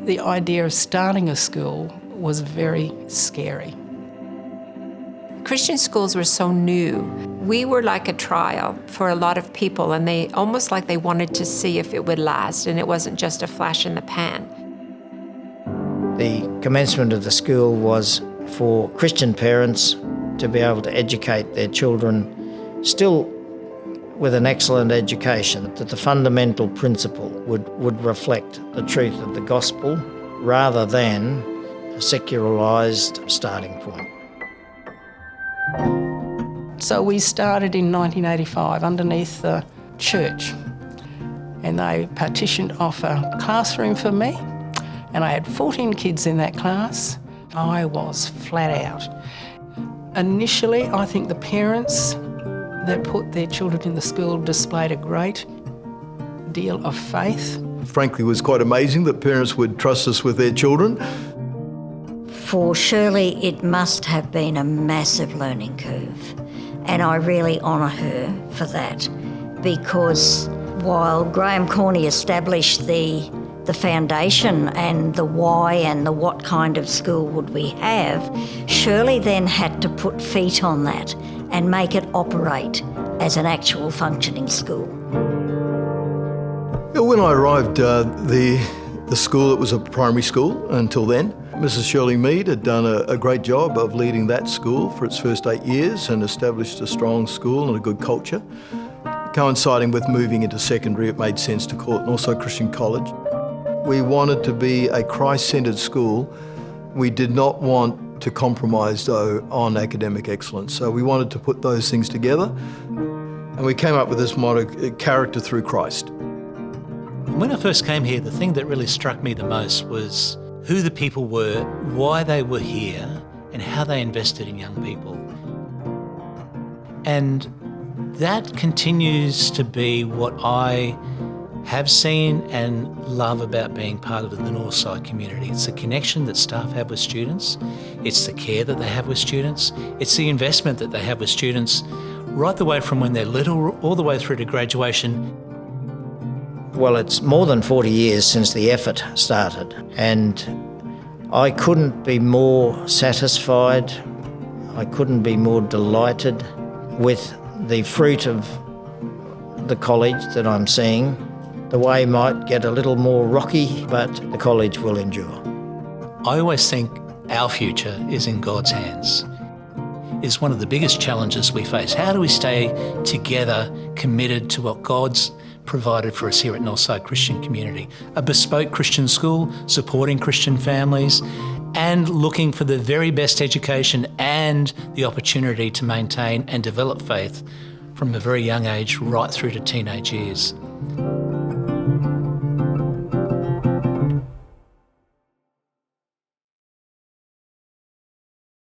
The idea of starting a school was very scary. Christian schools were so new. We were like a trial for a lot of people, and they almost like they wanted to see if it would last, and it wasn't just a flash in the pan. The commencement of the school was for Christian parents to be able to educate their children, still with an excellent education, that the fundamental principle would reflect the truth of the gospel rather than a secularised starting point. So we started in 1985 underneath the church, and they partitioned off a classroom for me, and I had 14 kids in that class. I was flat out. Initially, I think the parents that put their children in the school displayed a great deal of faith. Frankly, it was quite amazing that parents would trust us with their children. For Shirley, it must have been a massive learning curve, and I really honour her for that, because while Graham Corney established the foundation and the why and the what kind of school would we have, Shirley then had to put feet on that and make it operate as an actual functioning school. When I arrived, the school, it was a primary school until then. Mrs. Shirley Mead had done a great job of leading that school for its first 8 years and established a strong school and a good culture. Coinciding with moving into secondary, it made sense to call it Northside Christian College. We wanted to be a Christ-centred school. We did not want to compromise, though, on academic excellence. So we wanted to put those things together. And we came up with this motto, character through Christ. When I first came here, the thing that really struck me the most was who the people were, why they were here, and how they invested in young people. And that continues to be what I have seen and love about being part of the Northside community. It's the connection that staff have with students, it's the care that they have with students, it's the investment that they have with students right the way from when they're little all the way through to graduation. Well, it's more than 40 years since the effort started, and I couldn't be more satisfied, I couldn't be more delighted with the fruit of the college that I'm seeing. The way might get a little more rocky, but the college will endure. I always think our future is in God's hands. It's one of the biggest challenges we face. How do we stay together, committed to what God's provided for us here at Northside Christian Community? A bespoke Christian school, supporting Christian families, and looking for the very best education and the opportunity to maintain and develop faith from a very young age right through to teenage years.